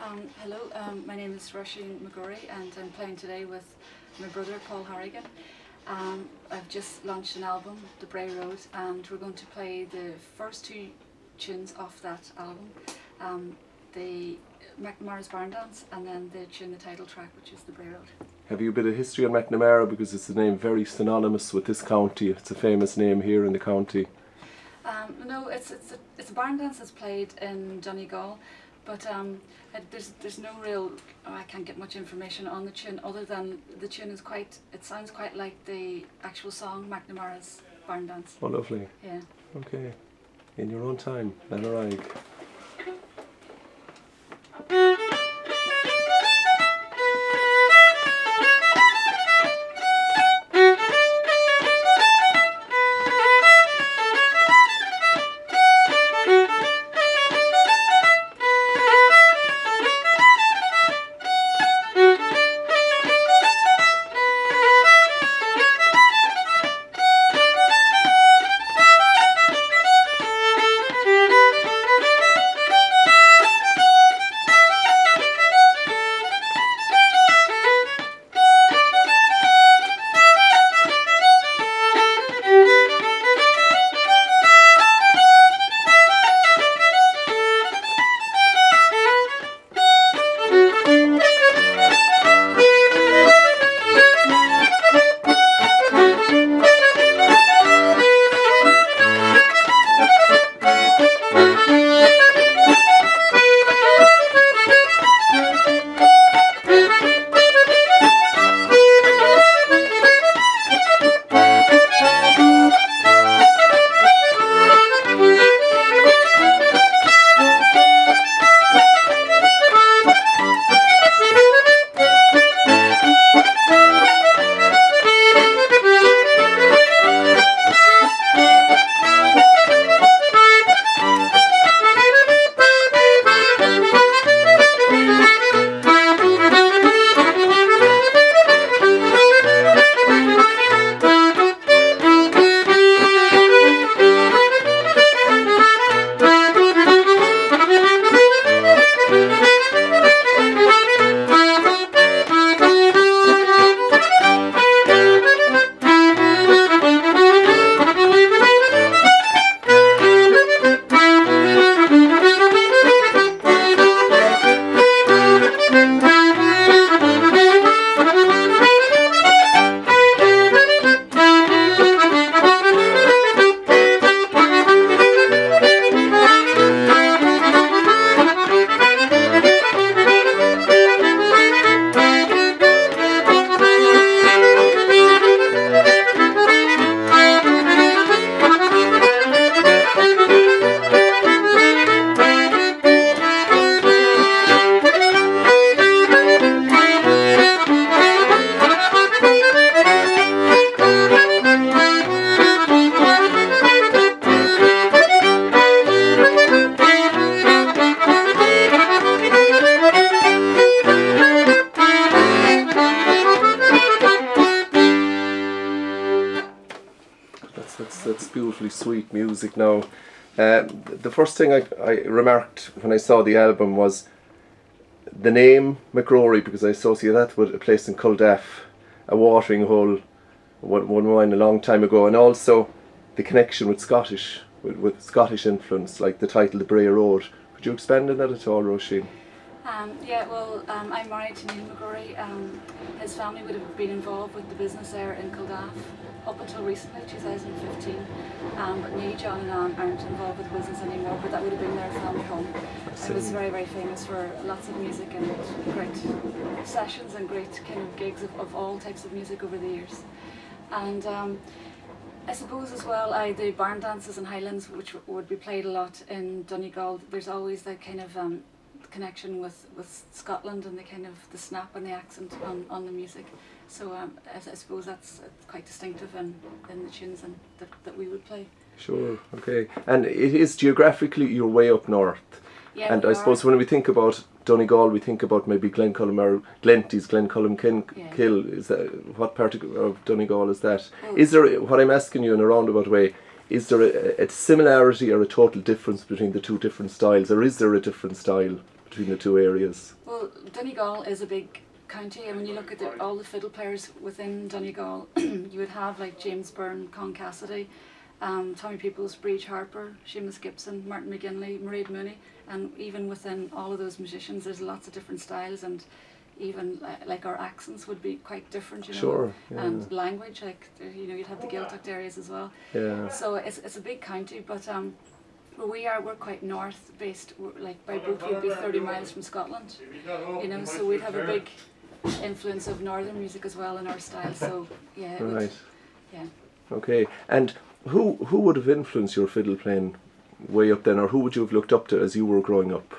Hello, my name is Róisín McGrory and I'm playing today with my brother Paul Harrigan. I've just launched an album, The Bray Road, and we're going to play the first two tunes off that album, the McNamara's Barn Dance and then the tune, the title track, which is The Bray Road. Have you a bit of history on McNamara, because it's a name very synonymous with this county? It's a famous name here in the county. No, it's a barn dance that's played in Donegal, but there's no real, I can't get much information on the tune other than the tune is it sounds quite like the actual song McNamara's Barn Dance. Oh, lovely. Yeah. Okay. In your own time, Lanarag. That's beautifully sweet music now. The first thing I remarked when I saw the album was the name McGrory, because I associate that with a place in Culdaff, a watering hole, one wine a long time ago, and also the connection with with Scottish influence, like the title The Bray Road. Could you expand on that at all, Róisín? I'm married to Neil McGrory. His family would have been involved with the business there in Culdaff up until recently, 2015. But Neil, John and Anne aren't involved with the business anymore, but that would have been their family home. It was very, very famous for lots of music and great sessions and great kind of gigs of all types of music over the years. And I suppose as well, the barn dances and highlands, which would be played a lot in Donegal, there's always that kind of connection with Scotland and the kind of the snap and the accent on the music. So I suppose that's quite distinctive in the tunes and that we would play. Sure, okay. And it is geographically, you're way up north. Yeah, and I suppose when we think about Donegal, we think about maybe Glencullen or Glenties, Glencullen Kill. Is that, what part of Donegal is that? Oh. Is there, what I'm asking you in a roundabout way, is there a similarity or a total difference between the two different styles, or is there a different style between the two areas? Well, Donegal is a big county, and when you look at all the fiddle players within Donegal, you would have like James Byrne, Con Cassidy, Tommy Peoples, Breach Harper, Seamus Gibson, Martin McGinley, Mairead Mooney, and even within all of those musicians there's lots of different styles, and even like our accents would be quite different, you know. Sure, yeah. And language, like, you know, you'd have the Gaeltacht areas as well. Yeah. So it's a big county, but where we're quite north based. Like by boat we'd be 30 miles from Scotland, you know, so we'd have a big influence of northern music as well in our style. So yeah, Right. Yeah. Okay. And who would have influenced your fiddle playing way up then, or who would you have looked up to as you were growing up?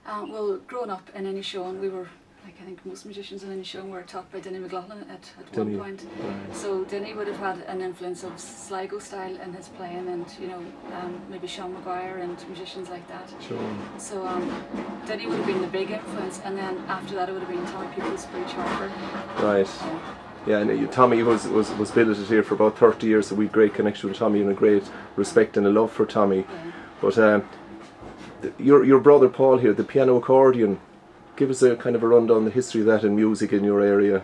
Well, growing up in Inishowen, we were, like, I think most musicians in Inishowen were taught by Denny McLaughlin at one point. Right. So Denny would have had an influence of Sligo style in his playing, and you know, maybe Sean Maguire and musicians like that. Sure. So Denny would have been the big influence, and then after that it would have been Tommy Peoples, Breach Harper. Right. Yeah, and Tommy was billeted here for about 30 years, so we've great connection with Tommy and a great respect and a love for Tommy. Yeah. But your brother Paul here, the piano accordion, give us a kind of a rundown on the history of that in music in your area,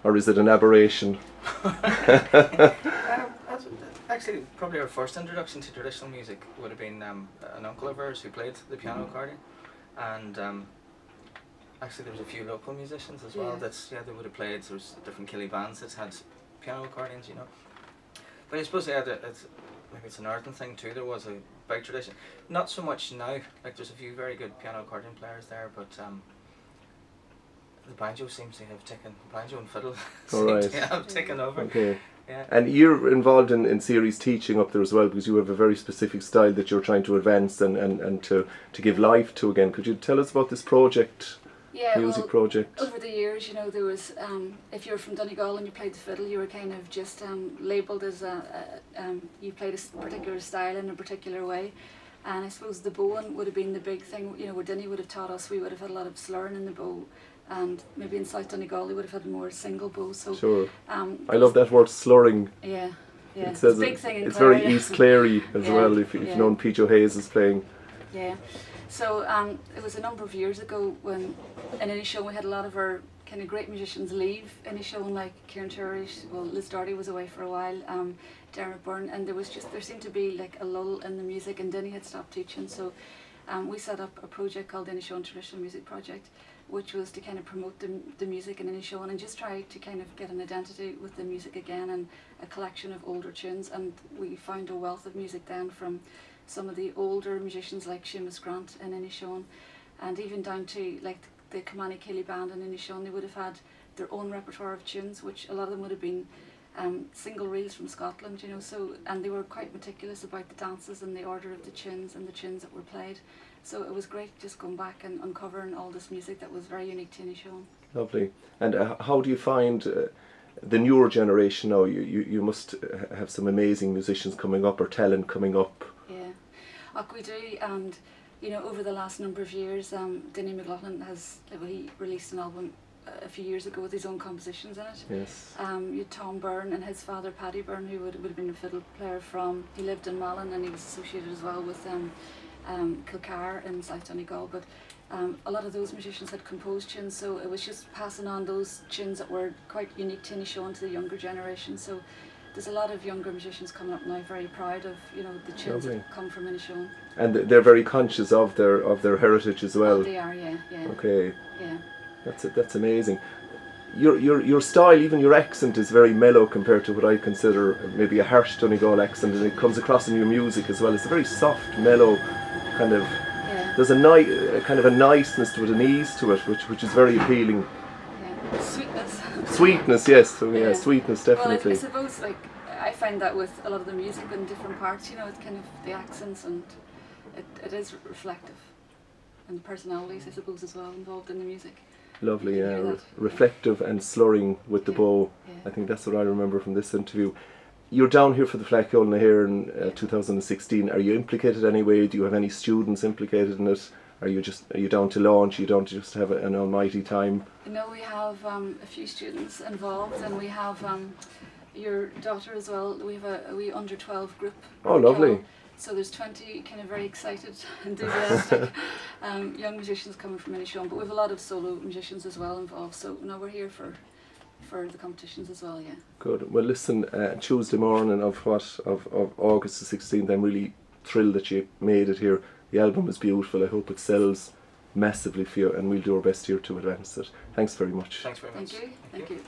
or is it an aberration? Actually, probably our first introduction to traditional music would have been an uncle of ours who played the piano accordion, and actually there was a few local musicians as well. They would have played. There was different Killy bands that had piano accordions, you know. But I suppose maybe it's a northern thing too. There was a big tradition. Not so much now. Like, there's a few very good piano accordion players there, but the banjo seems to have taken, banjo and fiddle seem to have taken over. Okay. Yeah. And you're involved in series teaching up there as well, because you have a very specific style that you're trying to advance and to give life to again. Could you tell us about this project? Yeah, music project? Over the years, you know, there was, if you were from Donegal and you played the fiddle, you were kind of just labelled as you played a particular style in a particular way. And I suppose the bowing would have been the big thing, you know, where Denny would have taught us. We would have had a lot of slurring in the bow, and maybe in South Donegal they would have had more single bow. So sure. I love that word, slurring. Yeah, yeah. It's a big thing in it's Clare, very East Clary as well, if you know Pete O'Hayes is playing. Yeah. So it was a number of years ago when in Inishowen we had a lot of our kind of great musicians leave Inishowen, like Kieran Turish, well, Liz Doherty was away for a while, Dermot Byrne, and there seemed to be like a lull in the music, and Denny had stopped teaching, so we set up a project called the Inishowen Traditional Music Project, which was to kind of promote the music in Inishowen and just try to kind of get an identity with the music again, and a collection of older tunes. And we found a wealth of music then from some of the older musicians like Seamus Grant in Inishowen, and even down to like the Kilmany Killy band in Inishowen. They would have had their own repertoire of tunes, which a lot of them would have been single reels from Scotland, you know. So, and they were quite meticulous about the dances and the order of the tunes and the tunes that were played. So it was great just going back and uncovering all this music that was very unique to Inishowen. Lovely. And how do you find the newer generation now? You must have some amazing musicians coming up, or talent coming up. Yeah, like we do, and you know, over the last number of years, Denny McLaughlin he released an album a few years ago with his own compositions in it. Yes. You had Tom Byrne and his father Paddy Byrne, who would have been a fiddle player he lived in Malin, and he was associated as well with Kilcar in South Donegal, but a lot of those musicians had composed tunes, so it was just passing on those tunes that were quite unique to Inishowen to the younger generation. So there's a lot of younger musicians coming up now, very proud of, you know, the tunes that come from Inishowen. And they're very conscious of their heritage as well. Oh, they are, yeah. Okay. Yeah. That's amazing. Your style, even your accent, is very mellow compared to what I consider maybe a harsh Donegal accent, and it comes across in your music as well. It's a very soft, mellow kind of. Yeah. There's a kind of a niceness to it, an ease to it, which is very appealing. Yeah. Sweetness. Sweetness, yes. So, yeah, sweetness, definitely. Well, I suppose, like, I find that with a lot of the music in different parts, you know, it's kind of the accents, and it is reflective, and the personalities, I suppose, as well involved in the music. Lovely, yeah. Reflective and slurring with the bow. Yeah. I think that's what I remember from this interview. You're down here for the Fleadh Ceolanna here in 2016. Are you implicated anyway? Do you have any students implicated in it? Are you down to launch? Are you down to just have an almighty time? No, we have a few students involved, and we have your daughter as well. We have a wee under 12 group. Oh, lovely. Carol. So there's 20 kind of very excited, enthusiastic young musicians coming from Inishowen, but we have a lot of solo musicians as well involved. So no, we're here for the competitions as well. Yeah. Good. Well, listen, Tuesday morning of August the 16th, I'm really thrilled that you made it here. The album is beautiful. I hope it sells massively for you, and we'll do our best here to advance it. Thanks very much. Thanks very much. Thank you. Thank you.